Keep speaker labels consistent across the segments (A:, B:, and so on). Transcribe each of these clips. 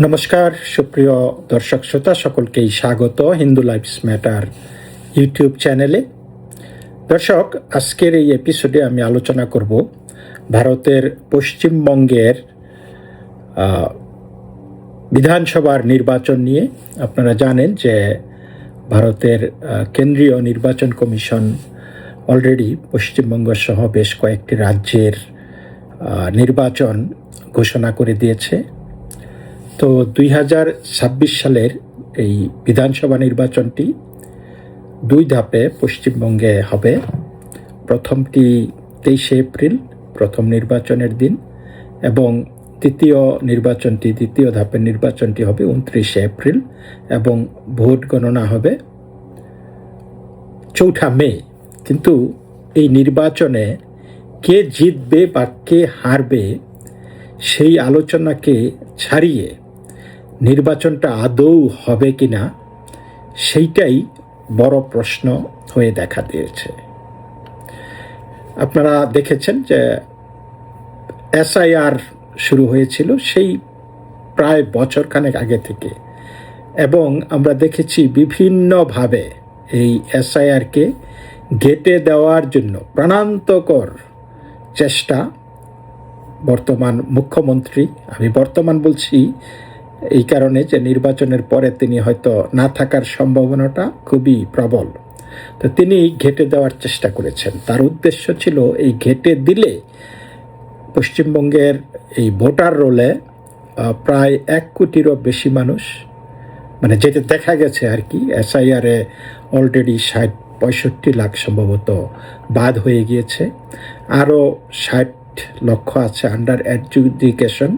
A: নমস্কার সুপ্রিয় দর্শক শ্রোতা সকলকেই স্বাগত হিন্দু লাইফস ম্যাটার ইউটিউব চ্যানেলে। দর্শক, আজকের এই এপিসোডে আমি আলোচনা করব ভারতের পশ্চিমবঙ্গের বিধানসভার নির্বাচন নিয়ে। আপনারা জানেন যে ভারতের কেন্দ্রীয় নির্বাচন কমিশন অলরেডি পশ্চিমবঙ্গ সহ বেশ কয়েকটি রাজ্যের নির্বাচন ঘোষণা করে দিয়েছে। তো 2026 সালের এই বিধানসভা নির্বাচনটি দুই ধাপে পশ্চিমবঙ্গে হবে। প্রথমটি 23 এপ্রিল, প্রথম নির্বাচনের দিন, এবং দ্বিতীয় ধাপের নির্বাচনটি হবে 29 এপ্রিল এবং ভোট গণনা হবে 4 মে। কিন্তু এই নির্বাচনে কে জিতবে বা কে হারবে সেই আলোচনাকে ছাড়িয়ে নির্বাচনটা আদৌ হবে কিনা সেইটাই বড় প্রশ্ন হয়ে দেখা দিয়েছে। আপনারা দেখেছেন যে SIR শুরু হয়েছিল সেই প্রায় বছরখানেক আগে থেকে, এবং আমরা দেখেছি বিভিন্নভাবে এই SIRকে ঘেঁটে দেওয়ার জন্য প্রাণান্তকর চেষ্টা বর্তমান মুখ্যমন্ত্রী, আমি বর্তমান বলছি এই কারণে যে নির্বাচনের পরে তিনি হয়তো না থাকার সম্ভাবনাটা খুবই প্রবল, তো তিনি ঘেঁটে দেওয়ার চেষ্টা করেছেন। তার উদ্দেশ্য ছিল এই ঘেঁটে দিলে পশ্চিমবঙ্গের এই ভোটার রোলে প্রায় 1 কোটিরও বেশি মানুষ, মানে যেটা দেখা গেছে আর কি, SIR-এ অলরেডি 65 লাখ সম্ভবত বাদ হয়ে গিয়েছে, আরও 60 লক্ষ আছে আন্ডার এডুকেশন,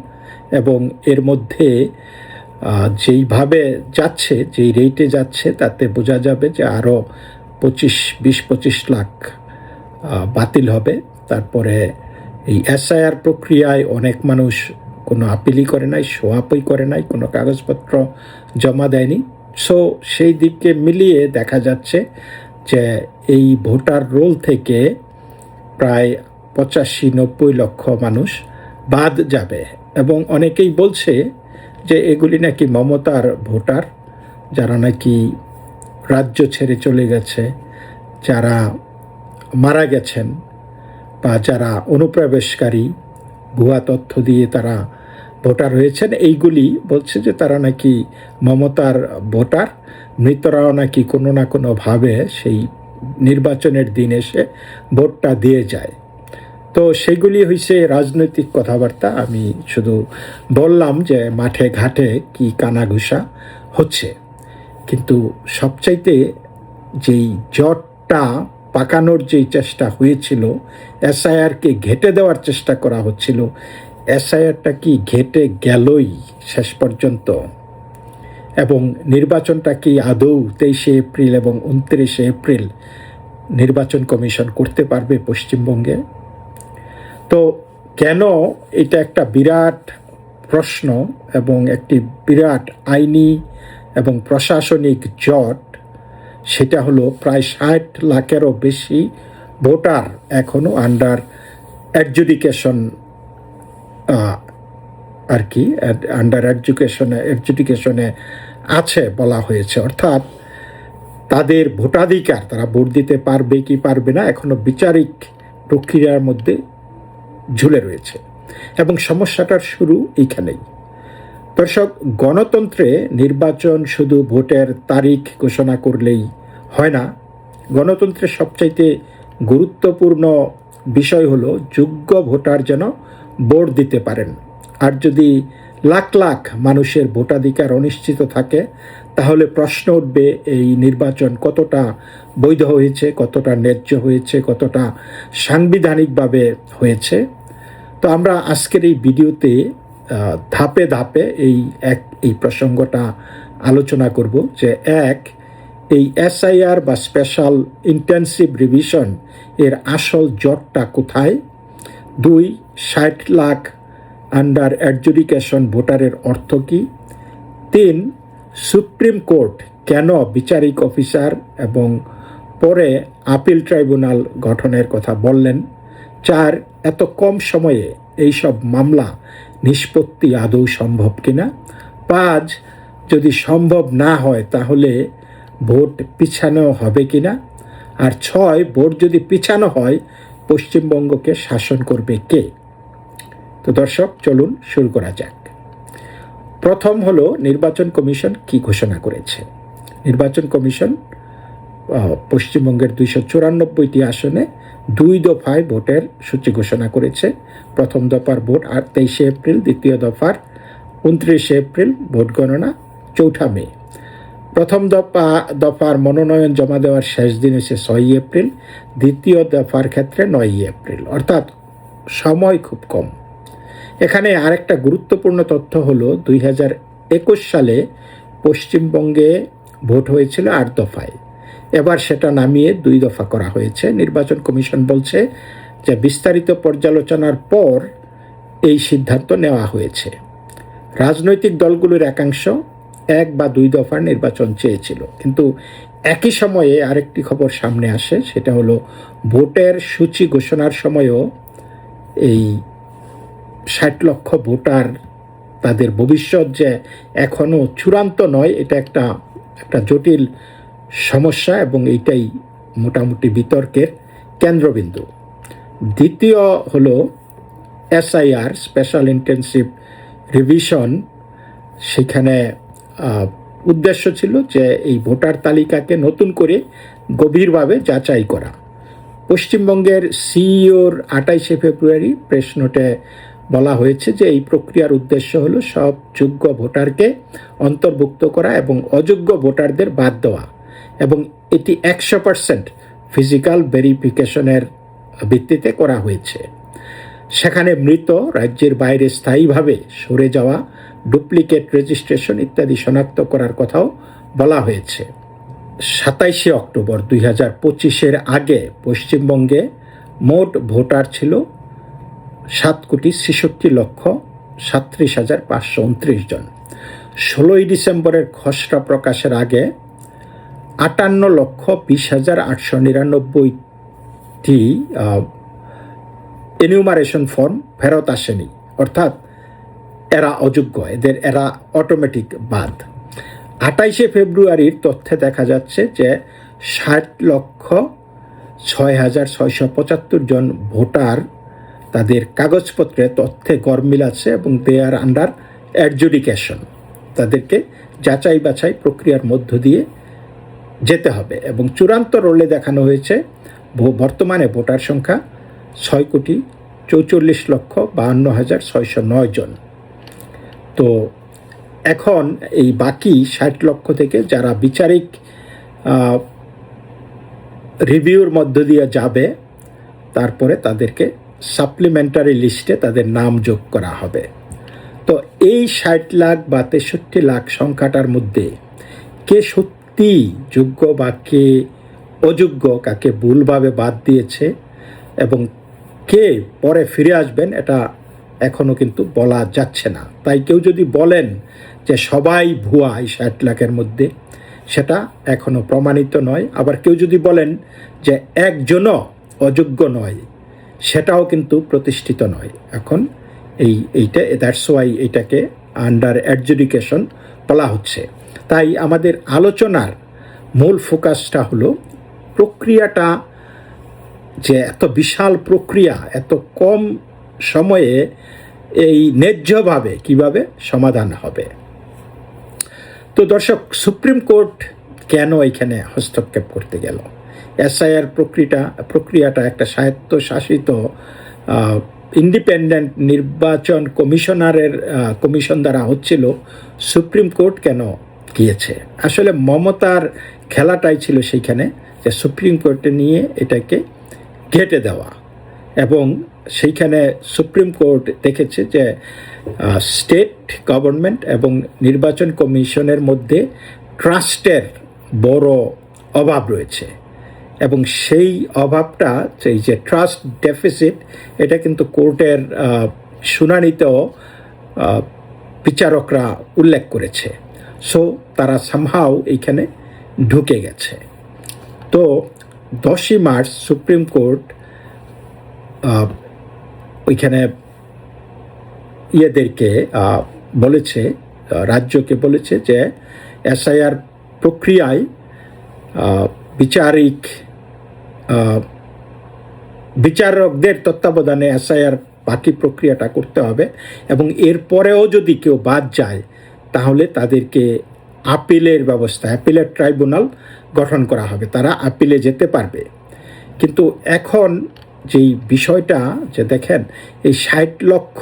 A: এবং এর মধ্যে যেইভাবে যাচ্ছে, যেই রেটে যাচ্ছে তাতে বোঝা যাবে যে আরও 20-25 লাখ বাতিল হবে। তারপরে এই SIR প্রক্রিয়ায় অনেক মানুষ কোনো আপিলই করে নাই, সোয়াপই করে নাই, কোনো কাগজপত্র জমা দেয়নি। সো সেই দিকে মিলিয়ে দেখা যাচ্ছে যে এই ভোটার রোল থেকে প্রায় 85-90 লক্ষ মানুষ বাদ যাবে। এবং অনেকেই বলছে যে এগুলি নাকি মমতার ভোটার, যারা নাকি রাজ্য ছেড়ে চলে গেছে, যারা মারা গেছেন, বা যারা অনুপ্রবেশকারী, ভুয়া তথ্য দিয়ে তারা ভোটার হয়েছেন, এইগুলি বলছে যে তারা নাকি মমতার ভোটার। মৃতরাও নাকি কোনো না কোনোভাবে সেই নির্বাচনের দিন এসে ভোটটা দিয়ে যায়। তো সেগুলি হয়েছে রাজনৈতিক কথাবার্তা। আমি শুধু বললাম যে মাঠে ঘাটে কি কানাঘুষা হচ্ছে, কিন্তু সবচাইতে যেই জটটা পাকানোর যেই চেষ্টা হয়েছিল, SIR-কে ঘেঁটে দেওয়ার চেষ্টা করা হচ্ছিল, SIR-টা কি ঘেঁটে গেলই শেষ পর্যন্ত? এবং নির্বাচনটা কি আদৌ 23 এপ্রিল এবং 29 এপ্রিল নির্বাচন কমিশন করতে পারবে পশ্চিমবঙ্গে? তো কেন এটা একটা বিরাট প্রশ্ন এবং একটি বিরাট আইনি এবং প্রশাসনিক জট, সেটা হলো প্রায় 60 লাখেরও বেশি ভোটার এখনও আন্ডার অ্যাডজুডিকেশন আর কি, আন্ডার অ্যাডজুডিকেশনে আছে বলা হয়েছে। অর্থাৎ তাদের ভোটাধিকার, তারা ভোট দিতে পারবে কি পারবে না এখনও বিচারিক প্রক্রিয়ার মধ্যে ঝুলে রয়েছে, এবং সমস্যাটার শুরু এইখানেই। দর্শক, গণতন্ত্রে নির্বাচন শুধু ভোটের তারিখ ঘোষণা করলেই হয় না। গণতন্ত্রের সবচাইতে গুরুত্বপূর্ণ বিষয় হলো যোগ্য ভোটার যেন ভোট দিতে পারেন। আর যদি লাখ লাখ মানুষের ভোটাধিকার অনিশ্চিত থাকে, তাহলে প্রশ্ন উঠবে এই নির্বাচন কতটা বৈধ হয়েছে, কতটা ন্যায্য হয়েছে, কতটা সাংবিধানিকভাবে হয়েছে। তো আমরা আজকের এই ভিডিওতে ধাপে ধাপে এই প্রসঙ্গটা আলোচনা করব যে এই SIR বা স্পেশাল ইন্টেন্সিভ রিভিশন এর আসল জটটা কোথায়, 2 60 লাখ আন্ডার অ্যাডজুডিকেশন ভোটারের অর্থ কী, 3 সুপ্রিম কোর্ট কেন বিচারিক অফিসার এবং পরে আপিল ট্রাইব্যুনাল গঠনের কথা বললেন, 4 এত কম সময়ে এইসব মামলা নিষ্পত্তি আদৌ সম্ভব কিনা, 5 যদি সম্ভব না হয় তাহলে ভোট পিছানো হবে কিনা, আর 6 ভোট যদি পিছানো হয় পশ্চিমবঙ্গকে শাসন করবে কে। তো দর্শক, চলুন শুরু করা যাক। প্রথম হলো নির্বাচন কমিশন কি ঘোষণা করেছে। নির্বাচন কমিশন পশ্চিমবঙ্গের 294টি আসনে 2 দফায় ভোটের সূচি ঘোষণা করেছে। প্রথম দফার ভোট 23 এপ্রিল, দ্বিতীয় দফার 29 এপ্রিল, ভোট গণনা 4 মে। প্রথম দফার মনোনয়ন জমা দেওয়ার শেষ দিন হচ্ছে 6 এপ্রিল, দ্বিতীয় দফার ক্ষেত্রে 9 এপ্রিল, অর্থাৎ সময় খুব কম। এখানে আরেকটা গুরুত্বপূর্ণ তথ্য হলো 2021 সালে পশ্চিমবঙ্গে ভোট হয়েছিল 8 দফায়, এবার সেটা নামিয়ে 2 দফা করা হয়েছে। নির্বাচন কমিশন বলছে যে বিস্তারিত পর্যালোচনার পর এই সিদ্ধান্ত নেওয়া হয়েছে। রাজনৈতিক দলগুলোর একাংশ 1 বা 2 দফার নির্বাচন চেয়েছিল, কিন্তু একই সময়ে আরেকটি খবর সামনে আসে, সেটা হলো ভোটের সূচি ঘোষণার সময়ও এই 60 লক্ষ ভোটার, তাদের ভবিষ্যৎ যে এখনও চূড়ান্ত নয়, এটা একটা জটিল সমস্যা এবং এইটাই মোটামুটি বিতর্কের কেন্দ্রবিন্দু। দ্বিতীয় হলো SIR, স্পেশাল ইন্টেনসিভ রিভিশন। সেখানে উদ্দেশ্য ছিল যে এই ভোটার তালিকাকে নতুন করে গভীরভাবে যাচাই করা। পশ্চিমবঙ্গের সিইওর 28 ফেব্রুয়ারি প্রেস নোটে বলা হয়েছে যে এই প্রক্রিয়ার উদ্দেশ্য হলো সব যোগ্য ভোটারকে অন্তর্ভুক্ত করা এবং অযোগ্য ভোটারদের বাদ দেওয়া, এবং এটি 100% ফিজিক্যাল ভেরিফিকেশনের ভিত্তিতে করা হয়েছে। সেখানে মৃত, রাজ্যের বাইরে স্থায়ীভাবে সরে যাওয়া, ডুপ্লিকেট রেজিস্ট্রেশন ইত্যাদি শনাক্ত করার কথাও বলা হয়েছে। 27 অক্টোবর 2025 আগে পশ্চিমবঙ্গে মোট ভোটার ছিল 7,66,37,529 জন। 16 ডিসেম্বরের খসড়া প্রকাশের আগে 58,20,899টি এনিউমারেশন ফর্ম ফেরত আসেনি, অর্থাৎ এরা অযোগ্য, এরা অটোমেটিক বাদ। 28 ফেব্রুয়ারির তথ্যে দেখা যাচ্ছে যে 60,06,675 জন ভোটার তাদের কাগজপত্রে তথ্যে গরমিল আছে এবং দে আর আন্ডার অ্যাডজুডিকেশন। তাদেরকে যাচাই বাছাই প্রক্রিয়ার মধ্য দিয়ে যেতে হবে, এবং চূড়ান্ত রোলে দেখানো হয়েছে বর্তমানে ভোটার সংখ্যা 6,44,52,609 জন। তো এখন এই বাকি 60 লক্ষ থেকে যারা বিচারিক রিভিউর মধ্য দিয়ে যাবে, তারপরে তাদেরকে সাপ্লিমেন্টারি লিস্টে তাদের নাম যোগ করা হবে। তো এই 60 লাখ বা 63 লাখ সংখ্যাটার মধ্যে কে সত্যি যোগ্য বা কে অযোগ্য, কাকে ভুলভাবে বাদ দিয়েছে এবং কে পরে ফিরে আসবেন, এটা এখনও কিন্তু বলা যাচ্ছে না। তাই কেউ যদি বলেন যে সবাই ভুয়া এই 60 লাখের মধ্যে, সেটা এখনও প্রমাণিত নয়। আবার কেউ যদি বলেন যে একজনও অযোগ্য নয়, সেটাও কিন্তু প্রতিষ্ঠিত নয়। এখন দ্যাটস ওয়াই এইটাকে আন্ডার অ্যাডজুডিকেশন বলা হচ্ছে। তাই আমাদের আলোচনার মূল ফোকাসটা হলো প্রক্রিয়াটা, যে এত বিশাল প্রক্রিয়া এত কম সময়ে এই ন্যায্যভাবে কিভাবে সমাধান হবে। তো দর্শক, সুপ্রিম কোর্ট কেন এখানে হস্তক্ষেপ করতে গেল? SIR প্রক্রিয়াটা একটা স্বায়ত্তশাসিত ইন্ডিপেন্ডেন্ট নির্বাচন কমিশন দ্বারা হচ্ছিল, সুপ্রিম কোর্ট কেন গিয়েছে? আসলে মমতার খেলাটাই ছিল সেইখানে, যে সুপ্রিম কোর্টে নিয়ে এটাকে ঘেঁটে দেওয়া, এবং সেইখানে সুপ্রিম কোর্ট দেখেছে যে স্টেট গভর্নমেন্ট এবং নির্বাচন কমিশনের মধ্যে ট্রাস্টের বড় অভাব রয়েছে, এবং সেই অভাবটা, এই যে ট্রাস্ট ডেফিসিট, এটা কিন্তু কোর্টের শুনানিতেও বিচারকরা উল্লেখ করেছে। সো তারা সামহাও এইখানে ঢুকে গেছে। তো 10 মার্চ সুপ্রিম কোর্ট ওইখানে ইয়েদেরকে বলেছে রাজ্যকে বলেছে যে এসআইআর প্রক্রিয়ায় বিচারকদের তত্ত্বাবধানে এসআইআর বাকি প্রক্রিয়াটা করতে হবে, এবং এরপরেও যদি কেউ বাদ যায় তাহলে তাদেরকে আপিলের ব্যবস্থা, অ্যাপিলেট ট্রাইব্যুনাল গঠন করা হবে, তারা আপিলে যেতে পারবে। কিন্তু এখন যেই বিষয়টা যে দেখেন, এই 60 লক্ষ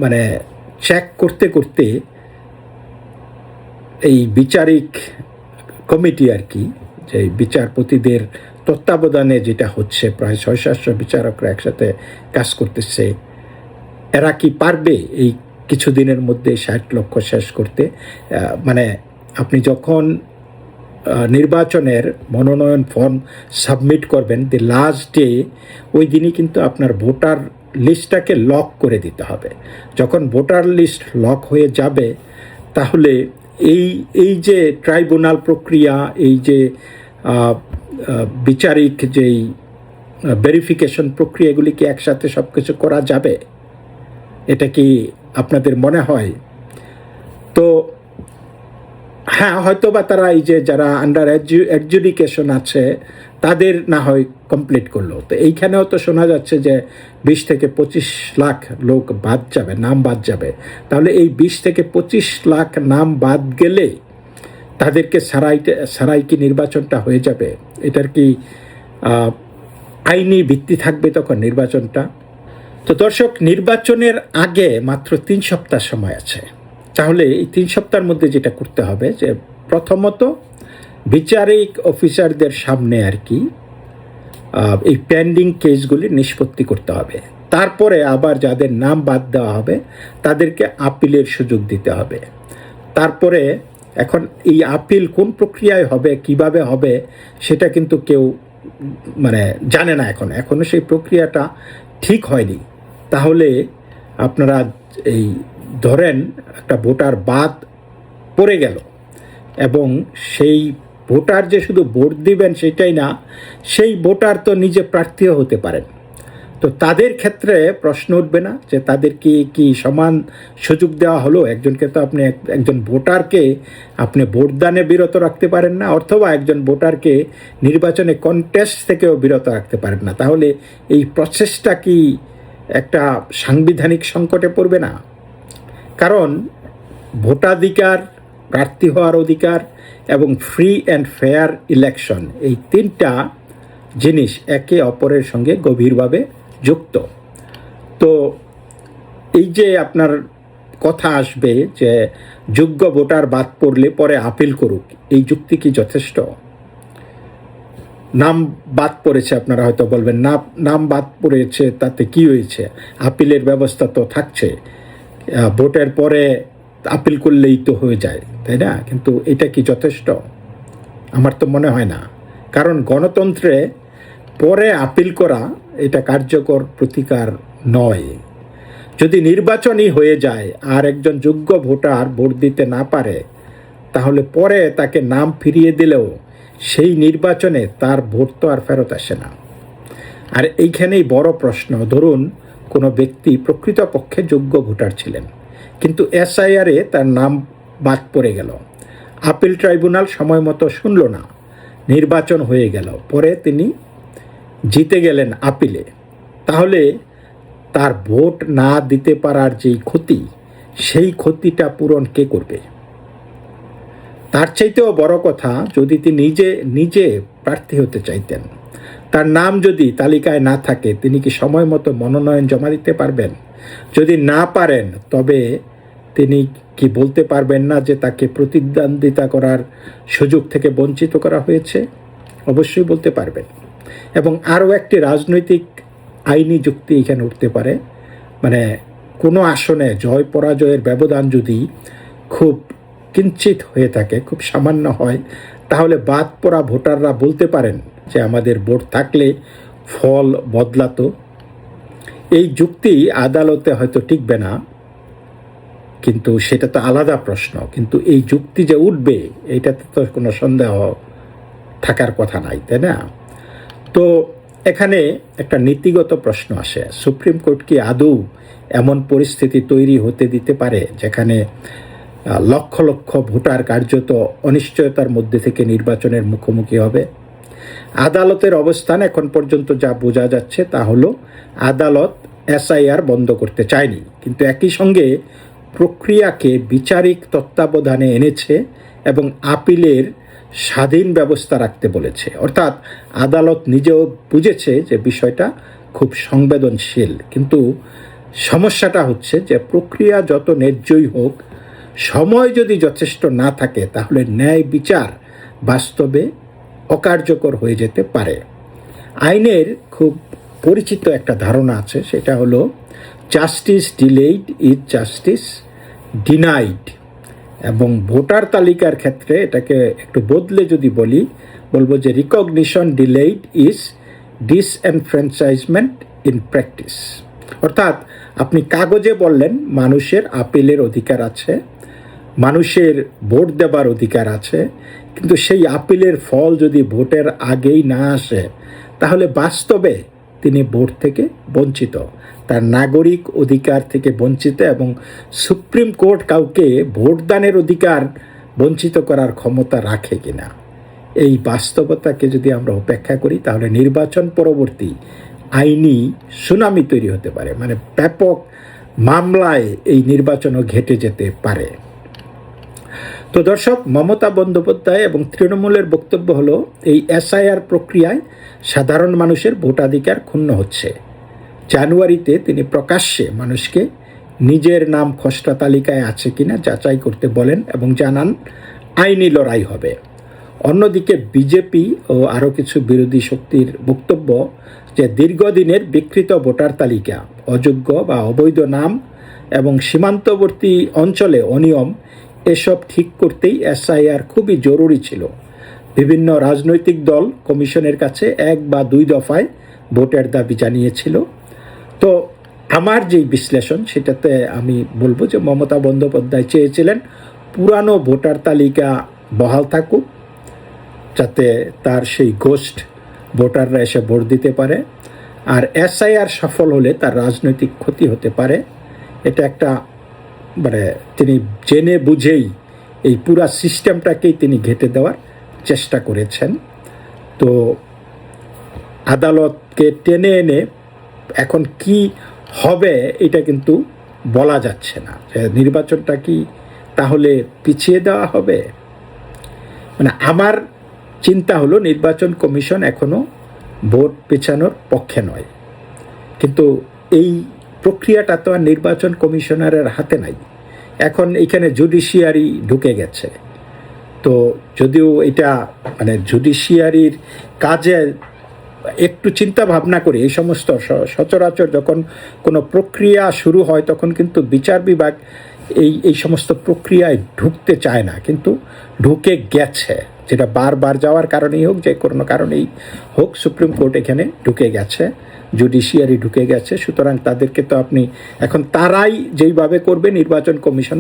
A: মানে চেক করতে করতে এই বিচারিক কমিটি আর কি, যে বিচারপতিদের তত্ত্বাবধানে যেটা হচ্ছে, প্রায় 600-700 বিচারকরা একসাথে কাজ করতেছে, এরা কি পারবে এই কিছুদিনের মধ্যে 60 লক্ষ শেষ করতে? মানে আপনি যখন নির্বাচনের মনোনয়ন ফর্ম সাবমিট করবেন, দি লাস্ট ডে, ওই দিনই কিন্তু আপনার ভোটার লিস্টটাকে লক করে দিতে হবে। যখন ভোটার লিস্ট লক হয়ে যাবে তাহলে এই যে ট্রাইব্যুনাল প্রক্রিয়া, এই যে বিচারিক যেই ভেরিফিকেশন প্রক্রিয়া, এগুলি কি একসাথে সব কিছু করা যাবে? এটা কি আপনাদের মনে হয়? তো হ্যাঁ, হয়তো বা তারা এই যে যারা আন্ডার অ্যাডজুডিকেশন আছে তাদের না হয় কমপ্লিট করলো। তো এইখানেও তো শোনা যাচ্ছে যে 20 থেকে 25 লাখ লোক বাদ যাবে, নাম বাদ যাবে। তাহলে এই 20 থেকে 25 লাখ নাম বাদ গেলে তাদেরকে সারাই কি নির্বাচনটা হয়ে যাবে? এটার কি আইনি ভিত্তি থাকবে তখন নির্বাচনটা? তো দর্শক, নির্বাচনের আগে মাত্র 3 সপ্তাহ সময় আছে। তাহলে এই 3 সপ্তাহের মধ্যে যেটা করতে হবে, যে প্রথমত বিচারিক অফিসারদের সামনে আর কি এই পেন্ডিং কেসগুলি নিষ্পত্তি করতে হবে। তারপরে আবার যাদের নাম বাদ দেওয়া হবে তাদেরকে আপিলের সুযোগ দিতে হবে। তারপরে এখন এই আপিল কোন প্রক্রিয়ায় হবে, কিভাবে হবে, সেটা কিন্তু কেউ মানে জানে না এখনো সেই প্রক্রিয়াটা ঠিক হয়নি। তাহলে আপনারা এই ধরেন একটা ভোটার বাদ পড়ে গেল, এবং সেই ভোটার যে শুধু ভোট দিবেন সেটাই না, সেই ভোটার তো নিজে প্রার্থীও হতে পারেন। তো তাদের ক্ষেত্রে প্রশ্ন উঠবে না যে তাদেরকে কি সমান সুযোগ দেওয়া হলো? একজনকে তো আপনি একজন ভোটারকে আপনি ভোটদানে বিরত রাখতে পারেন না, অথবা একজন ভোটারকে নির্বাচনে কন্টেস্ট থেকেও বিরত রাখতে পারেন না। তাহলে এই প্রসেসটা কি একটা সাংবিধানিক সংকটে পড়বে না? কারণ ভোটাধিকার, প্রার্থী হওয়ার অধিকার এবং ফ্রি অ্যান্ড ফেয়ার ইলেকশন, এই 3টা জিনিস একে অপরের সঙ্গে গভীরভাবে যুক্ত। তো এই যে আপনার কথা আসবে যে যোগ্য ভোটার বাদ পড়লে পরে আপিল করুক, এই যুক্তি কি যথেষ্ট? নাম বাদ পড়েছে, আপনারা হয়তো বলবেন নাম বাদ পড়েছে তাতে কি হয়েছে, আপিলের ব্যবস্থা তো থাকছে, ভোটের পরে আপিল করলেই তো হয়ে যায়, তাই না? কিন্তু এটা কি যথেষ্ট? আমার তো মনে হয় না। কারণ গণতন্ত্রে পরে আপিল করা এটা কার্যকর প্রতিকার নয়। যদি নির্বাচনই হয়ে যায় আর একজন যোগ্য ভোটার ভোট দিতে না পারে, তাহলে পরে তাকে নাম ফিরিয়ে দিলেও সেই নির্বাচনে তার ভোট তো আর ফেরত আসে না। আর এইখানেই বড় প্রশ্ন, ধরুন কোনো ব্যক্তি প্রকৃতপক্ষে যোগ্য ভোটার ছিলেন, কিন্তু এসআইআরে তার নাম বাদ পড়ে গেল, আপিল ট্রাইব্যুনাল সময় মতো শুনল না, নির্বাচন হয়ে গেল, পরে তিনি জিতে গেলেন আপিলে, তাহলে তার ভোট না দিতে পারার যেই ক্ষতি, সেই ক্ষতিটা পূরণ কে করবে? তার চাইতেও বড় কথা, যদি তিনি নিজে প্রার্থী হতে চাইতেন, তার নাম যদি তালিকায় না থাকে, তিনি কি সময় মতো মনোনয়ন জমা দিতে পারবেন? যদি না পারেন, তবে তিনি কি বলতে পারবেন না যে তাকে প্রতিদ্বন্দ্বিতা করার সুযোগ থেকে বঞ্চিত করা হয়েছে? অবশ্যই বলতে পারবেন। এবং আরও একটি রাজনৈতিক আইনি যুক্তি এখানে উঠতে পারে, মানে কোনো আসনে জয় পরাজয়ের ব্যবধান যদি খুব কিঞ্চিত হয়ে থাকে, খুব সামান্য হয়, তাহলে বাদ পড়া ভোটাররা বলতে পারেন যে আমাদের ভোট থাকলে ফল বদলাতো। এই যুক্তি আদালতে হয়তো টিকবে না, কিন্তু সেটা তো আলাদা প্রশ্ন। কিন্তু এই যুক্তি যে উঠবে, এইটাতে তো কোনো সন্দেহ থাকার কথা নাই, তাই না? তো এখানে একটা নীতিগত প্রশ্ন আসে, সুপ্রিম কোর্ট কি আদৌ এমন পরিস্থিতি তৈরি হতে দিতে পারে যেখানে লক্ষ লক্ষ ভোটার কার্যত অনিশ্চয়তার মধ্যে থেকে নির্বাচনের মুখোমুখি হবে? আদালতের অবস্থান এখন পর্যন্ত যা বোঝা যাচ্ছে তা হলো আদালত এসআইআর বন্ধ করতে চায়নি, কিন্তু একই সঙ্গে প্রক্রিয়াকে বিচারিক তত্ত্বাবধানে এনেছে এবং আপিলের স্বাধীন ব্যবস্থা রাখতে বলেছে। অর্থাৎ আদালত নিজেও বুঝেছে যে বিষয়টা খুব সংবেদনশীল, কিন্তু সমস্যাটা হচ্ছে যে প্রক্রিয়া যত ন্যায্যই হোক, সময় যদি যথেষ্ট না থাকে তাহলে ন্যায় বিচার বাস্তবে অকার্যকর হয়ে যেতে পারে। আইনের খুব পরিচিত একটা ধারণা আছে, সেটা হলো justice delayed is justice denied, এবং ভোটার তালিকার ক্ষেত্রে এটাকে একটু বদলে যদি বলবো যে recognition delayed is disenfranchisement in practice. অর্থাৎ আপনি কাগজে বললেন মানুষের আপিলের অধিকার আছে, মানুষের ভোট দেবার অধিকার আছে, কিন্তু সেই আপিলের ফল যদি ভোটের আগেই না আসে তাহলে বাস্তবে তিনি ভোট থেকে বঞ্চিত, তার নাগরিক অধিকার থেকে বঞ্চিত, এবং সুপ্রিম কোর্ট কাউকে ভোটদানের অধিকার বঞ্চিত করার ক্ষমতা রাখে কিনা, এই বাস্তবতাকে যদি আমরা উপেক্ষা করি তাহলে নির্বাচন পরবর্তী আইনি সুনামি তৈরি হতে পারে, মানে ব্যাপক মামলায় এই নির্বাচনও ঘেঁটে যেতে পারে। তো দর্শক, মমতা বন্দ্যোপাধ্যায় এবং তৃণমূলের বক্তব্য হলো এই এসআইআর প্রক্রিয়ায় সাধারণ মানুষের ভোটাধিকার ক্ষুণ্ণ হচ্ছে। জানুয়ারিতে তিনি প্রকাশ্যে মানুষকে নিজের নাম খসড়া তালিকায় আছে কিনা যাচাই করতে বলেন এবং জানান আইনি লড়াই হবে। অন্যদিকে বিজেপি ও আরও কিছু বিরোধী শক্তির বক্তব্য যে দীর্ঘদিনের বিকৃত ভোটার তালিকা, অযোগ্য বা অবৈধ নাম এবং সীমান্তবর্তী অঞ্চলে অনিয়ম, এসব ঠিক করতেই এসআইআর খুবই জরুরি ছিল। বিভিন্ন রাজনৈতিক দল কমিশনের কাছে 1 বা 2 দফায় ভোটের দাবি জানিয়েছিল। তো আমার যেই বিশ্লেষণ সেটাতে আমি বলবো যে মমতা বন্দ্যোপাধ্যায় চেয়েছিলেন পুরানো ভোটার তালিকা বহাল থাকুক, যাতে তার সেই গোষ্ঠ ভোটাররা এসে ভোট দিতে পারে, আর এসআইআর সফল হলে তার রাজনৈতিক ক্ষতি হতে পারে। এটা একটা মানে তিনি জেনে বুঝেই এই পুরা সিস্টেমটাকেই তিনি ঘেঁটে দেওয়ার চেষ্টা করেছেন। তো আদালতকে টেনে এনে এখন কি হবে এটা কিন্তু বলা যাচ্ছে না, নির্বাচনটা কি তাহলে পিছিয়ে দেওয়া হবে। মানে আমার চিন্তা হলো নির্বাচন কমিশন এখনো ভোট পেছানোর পক্ষে নয়, কিন্তু এই প্রক্রিয়াটা তো আর নির্বাচন কমিশনারের হাতে নাই, এখন এখানে জুডিশিয়ারি ঢুকে গেছে। তো যদিও এটা মানে জুডিশিয়ারির কাজে একটু চিন্তা ভাবনা করে এই সমস্ত সচরাচর যখন কোনো প্রক্রিয়া শুরু হয় তখন কিন্তু বিচার বিভাগ এই সমস্ত প্রক্রিয়ায় ঢুকতে চায় না, কিন্তু ঢুকে গেছে, যেটা বারবার যাওয়ার কারণেই হোক, যে কোনো কারণেই হোক, সুপ্রিম কোর্ট এখানে ঢুকে গেছে, জুডিশিয়ারি ঢুকে গেছে। সুতরাং তাদেরকে তো আপনি এখন তারাই যেইভাবে করবে নির্বাচন কমিশন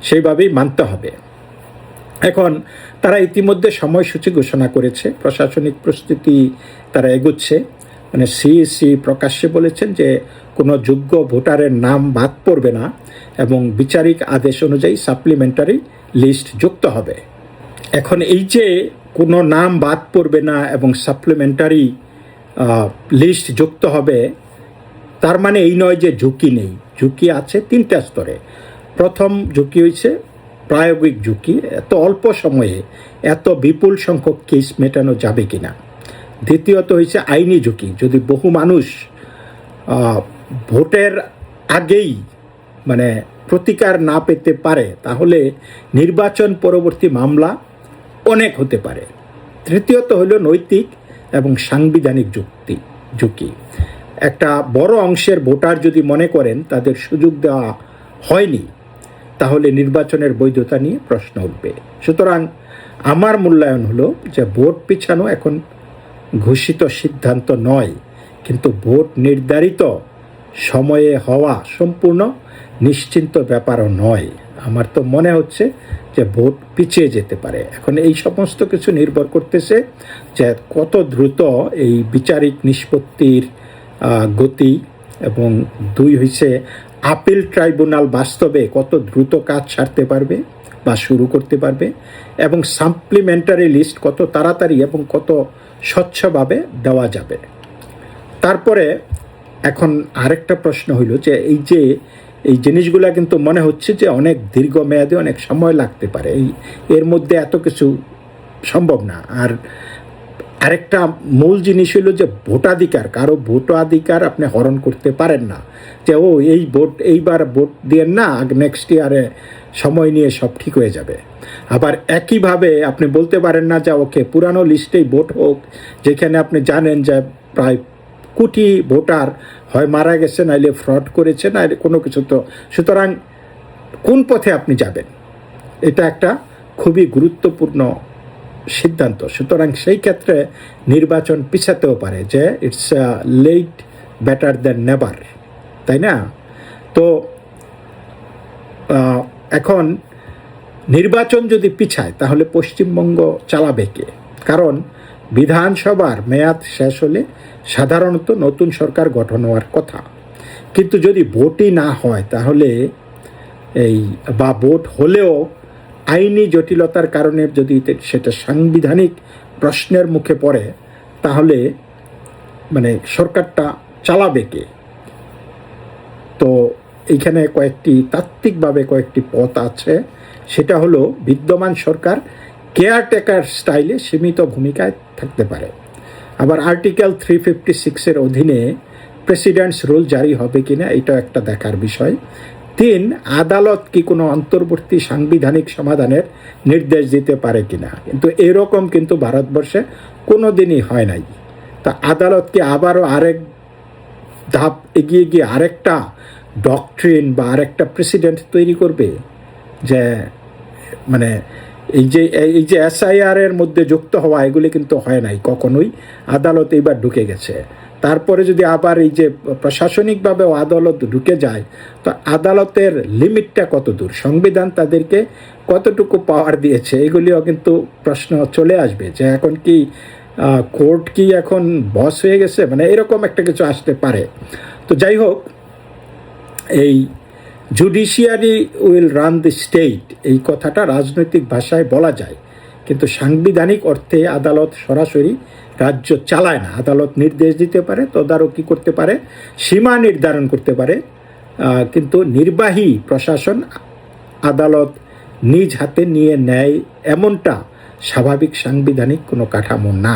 A: সেইভাবেই মানতে হবে। এখন তারা ইতিমধ্যে সময়সূচি ঘোষণা করেছে, প্রশাসনিক প্রস্তুতি তারা এগোচ্ছে। মানে সিইসি প্রকাশ্যে বলেছেন যে কোনো যোগ্য ভোটারের নাম বাদ পড়বে না এবং বিচারিক আদেশ অনুযায়ী সাপ্লিমেন্টারি লিস্ট যুক্ত হবে। এখন এই যে কোনো নাম বাদ পড়বে না এবং সাপ্লিমেন্টারি লিস্ট যুক্ত হবে, তার মানে এই নয় যে ঝুঁকি নেই। ঝুঁকি আছে 3টা স্তরে। প্রথম ঝুঁকি হয়েছে প্রায়োগিক ঝুঁকি, এত অল্প সময়ে এত বিপুল সংখ্যক কেস মেটানো যাবে কিনা। দ্বিতীয়ত হয়েছে আইনি ঝুঁকি, যদি বহু মানুষ ভোটের আগেই মানে প্রতিকার না পেতে পারে তাহলে নির্বাচন পরবর্তী মামলা অনেক হতে পারে। তৃতীয়ত হলো নৈতিক এবং সাংবিধানিক ঝুঁকি। একটা বড় অংশের ভোটার যদি মনে করেন তাদের সুযোগ দেওয়া হয়নি তাহলে নির্বাচনের বৈধতা নিয়ে প্রশ্ন উঠবে। সুতরাং আমার মূল্যায়ন হলো যে ভোট পিছানো এখন ঘোষিত সিদ্ধান্ত নয়, কিন্তু ভোট নির্ধারিত সময়ে হওয়া সম্পূর্ণ নিশ্চিন্ত ব্যাপারও নয়। আমার তো মনে হচ্ছে যে ভোট পিছিয়ে যেতে পারে। এখন এই সমস্ত কিছু নির্ভর করতেছে যে কত দ্রুত এই বিচারিক নিষ্পত্তির গতি, এবং দুই হইছে আপিল ট্রাইব্যুনাল বাস্তবে কত দ্রুত কাজ সারতে পারবে বা শুরু করতে পারবে, এবং সাপ্লিমেন্টারি লিস্ট কত তাড়াতাড়ি এবং কত স্বচ্ছভাবে দেওয়া যাবে। তারপরে এখন আরেকটা প্রশ্ন হইল যে এই জিনিসগুলা কিন্তু মনে হচ্ছে যে অনেক দীর্ঘমেয়াদে অনেক সময় লাগতে পারে, এর মধ্যে এত কিছু সম্ভব না। আর আরেকটা মূল জিনিস হলো যে ভোটাধিকার, কারো ভোটাধিকার আপনি হরণ করতে পারেন না, যে এইবার ভোট দিয়েন না, নেক্সট ইয়ারে সময় নিয়ে সব ঠিক হয়ে যাবে। আবার একইভাবে আপনি বলতে পারেন না যে ওকে পুরানো লিস্টেই ভোট হোক, যেখানে আপনি জানেন যে প্রায় কোটি ভোটার হয় মারা গেছে, নাইলে ফ্রড করেছে, নাইলে কোনো কিছু। তো সুতরাং কোন পথে আপনি যাবেন, এটা একটা খুবই গুরুত্বপূর্ণ সিদ্ধান্ত। সুতরাং সেই ক্ষেত্রে নির্বাচন পিছাতেও পারে, যে it's late better than never, তাই না? তো এখন নির্বাচন যদি পিছায় তাহলে পশ্চিমবঙ্গ চালাবে কে? কারণ বিধানসভার মেয়াদ শেষ হলে সাধারণত নতুন সরকার গঠন হওয়ার কথা, কিন্তু যদি ভোটই না হয় তাহলে বা ভোট হলেও আইনি জটিলতার কারণে যদি সেটা সাংবিধানিক প্রশ্নের মুখে পড়ে, তাহলে মানে সরকারটা চালাবে কে? তো এইখানে তাত্ত্বিকভাবে কয়েকটি পথ আছে। সেটা হলো বিদ্যমান সরকার কেয়ারটেকার স্টাইলে সীমিত ভূমিকায় থাকতে পারে। আবার আর্টিকেল 356-এর অধীনে প্রেসিডেন্টস রুল জারি হবে কিনা, এটা একটা দেখার বিষয়। 3, আদালত কি কোনো অন্তর্বর্তী সাংবিধানিক সমাধানের নির্দেশ দিতে পারে কিনা, কিন্তু এরকম কিন্তু ভারতবর্ষে কোনো দিনই হয় নাই। তা আদালত কি আবারও আরেক ধাপ এগিয়ে গিয়ে আরেকটা ডক্ট্রিন বা আরেকটা প্রেসিডেন্ট তৈরি করবে? যে মানে এই যে SIR এর মধ্যে যুক্ত হওয়া, এগুলি কিন্তু হয় নাই কখনোই, আদালত এইবার ঢুকে গেছে। তারপরে যদি আবার এই যে প্রশাসনিকভাবেও আদালত ঢুকে যায়, তো আদালতের লিমিটটা কত দূর, সংবিধান তাদেরকে কতটুকু পাওয়ার দিয়েছে, এগুলিও কিন্তু প্রশ্ন চলে আসবে। যে এখন কি কোর্ট কি এখন বস হয়ে গেছে, মানে এরকম একটা কিছু আসতে পারে। তো যাই হোক, এই judiciary will run the state, এই কথাটা রাজনৈতিক ভাষায় বলা যায়, কিন্তু সাংবিধানিক অর্থে আদালত সরাসরি রাজ্য চালায় না। আদালত নির্দেশ দিতে পারে, তদারকি করতে পারে, সীমা নির্ধারণ করতে পারে, কিন্তু নির্বাহী প্রশাসন আদালত নিজ হাতে নিয়ে নেয় এমনটা স্বাভাবিক সাংবিধানিক কোনো কাঠামো না।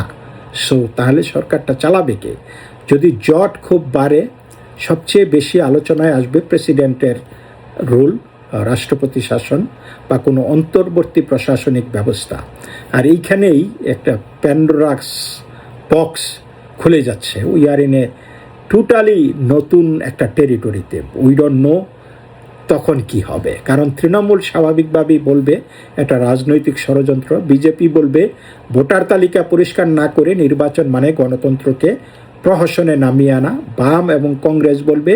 A: তাহলে সরকারটা চালাবে কে? যদি জট খুব বাড়ে, সবচেয়ে বেশি আলোচনায় আসবে প্রেসিডেন্টের রুল, রাষ্ট্রপতি শাসন বা কোনো অন্তর্বর্তী প্রশাসনিক ব্যবস্থা। আর এইখানেই একটা প্যান্ডোরাস বক্স খুলে যাচ্ছে। We are in a totally নতুন একটা টেরিটরিতে। উই ডোন্ট নো তখন কি হবে, কারণ তৃণমূল স্বাভাবিকভাবেই বলবে এটা রাজনৈতিক ষড়যন্ত্র, বিজেপি বলবে ভোটার তালিকা পরিষ্কার না করে নির্বাচন মানে গণতন্ত্রকে প্রহসনে নামিয়ে আনা, বাম এবং কংগ্রেস বলবে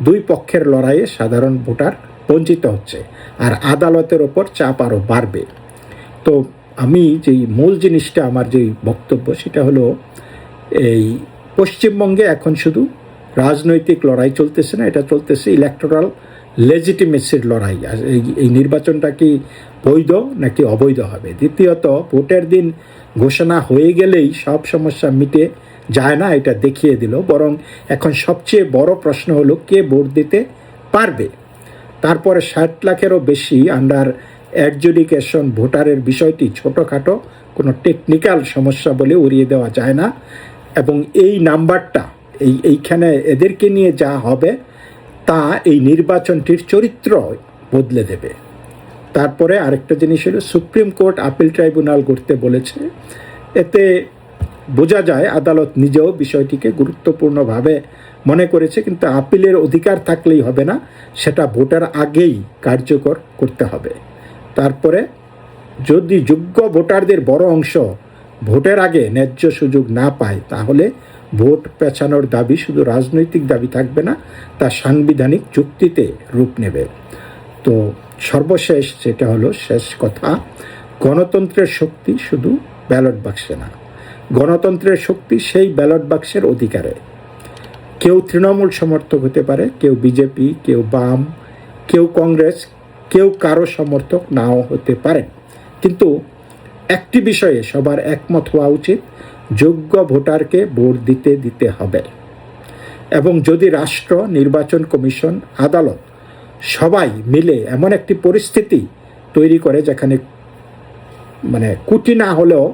A: দুই পক্ষের লড়াইয়ে সাধারণ ভোটার বঞ্চিত হচ্ছে, আর আদালতের ওপর চাপ আরও বাড়বে। তো আমি যেই মূল জিনিসটা, আমার যেই বক্তব্য, সেটা হলো এই পশ্চিমবঙ্গে এখন শুধু রাজনৈতিক লড়াই চলতেছে না, এটা চলতেছে ইলেকটোরাল লেজিটিমেসির লড়াই। আর এই নির্বাচনটা কি বৈধ নাকি অবৈধ হবে। দ্বিতীয়ত, ভোটের দিন ঘোষণা হয়ে গেলেই সব সমস্যা মিটে যায় না, এটা দেখিয়ে দিল। বরং এখন সবচেয়ে বড় প্রশ্ন হলো কে ভোট দিতে পারবে। তারপরে 60 লাখেরও বেশি আন্ডার অ্যাডজুডিকেশন ভোটারের বিষয়টি ছোটোখাটো কোনো টেকনিক্যাল সমস্যা বলে উড়িয়ে দেওয়া যায় না, এবং এই নাম্বারটা এইখানে এদেরকে নিয়ে যা হবে তা এই নির্বাচনটির চরিত্র বদলে দেবে। তারপরে আরেকটা জিনিস হলো সুপ্রিম কোর্ট আপিল ট্রাইব্যুনাল করতে বলেছে। এতে বোঝা যায় আদালত নিজেও বিষয়টিকে গুরুত্বপূর্ণভাবে মনে করেছে, কিন্তু আপিলের অধিকার থাকলেই হবে না, সেটা ভোটের আগেই কার্যকর করতে হবে। তারপরে যদি যোগ্য ভোটারদের বড় অংশ ভোটের আগে ন্যায্য সুযোগ না পায়, তাহলে ভোট পেছানোর দাবি শুধু রাজনৈতিক দাবি থাকবে না, তা সাংবিধানিক চুক্তিতে রূপ নেবে। তো সর্বশেষ যেটা হলো শেষ কথা, গণতন্ত্রের শক্তি শুধু ব্যালট বাক্সে না, গণতন্ত্রের শক্তি সেই ব্যালট বাক্সের অধিকারে। কেউ তৃণমূল সমর্থক হতে পারে, কেউ বিজেপি, কেউ বাম, কেউ কংগ্রেস, কেউ কারো সমর্থক নাও হতে পারে, কিন্তু একটি বিষয়ে সবার একমত হওয়া উচিত, যোগ্য ভোটারকে ভোট দিতে হবে। এবং যদি রাষ্ট্র, নির্বাচন কমিশন, আদালত সবাই মিলে এমন একটি পরিস্থিতি তৈরি করে যেখানে কোটি না হলেও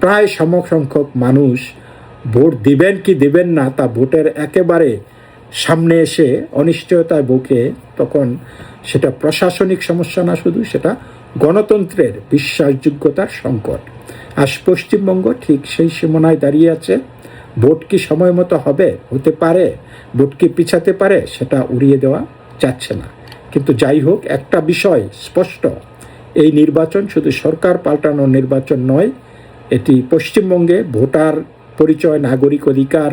A: প্রায় সমসংখ্যক মানুষ ভোট দিবেন কি দিবেন না তা ভোটের একেবারে সামনে এসে অনিশ্চয়তায় ভোগে, তখন সেটা প্রশাসনিক সমস্যা না, শুধু সেটা গণতন্ত্রের বিশ্বাসযোগ্যতার সংকট। আজ পশ্চিমবঙ্গ ঠিক সেই সীমানায় দাঁড়িয়ে আছে। ভোট কি সময় মতো হতে পারে, ভোট কি পিছাতে পারে, সেটা উড়িয়ে দেওয়া যাচ্ছে না। কিন্তু যাই হোক, একটা বিষয় স্পষ্ট, এই নির্বাচন শুধু সরকার পাল্টানোর নির্বাচন নয়, এটি পশ্চিমবঙ্গে ভোটার পরিচয়, নাগরিক অধিকার,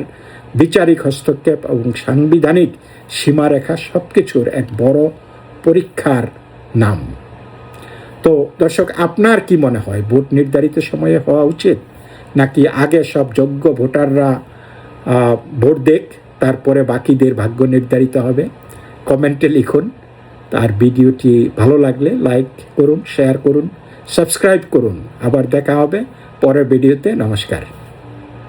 A: বিচারিক হস্তক্ষেপ এবং সাংবিধানিক সীমারেখা সব কিছুর এক বড় পরীক্ষার নাম। তো দর্শক, আপনার কি মনে হয়, ভোট নির্ধারিত সময়ে হওয়া উচিত, নাকি আগে সব যোগ্য ভোটাররা ভোট দেখ, তারপরে বাকিদের ভাগ্য নির্ধারিত হবে? কমেন্টে লিখুন। আর ভিডিওটি ভালো লাগলে লাইক করুন, শেয়ার করুন, সাবস্ক্রাইব করুন। আবার দেখা হবে পরের ভিডিওতে। নমস্কার।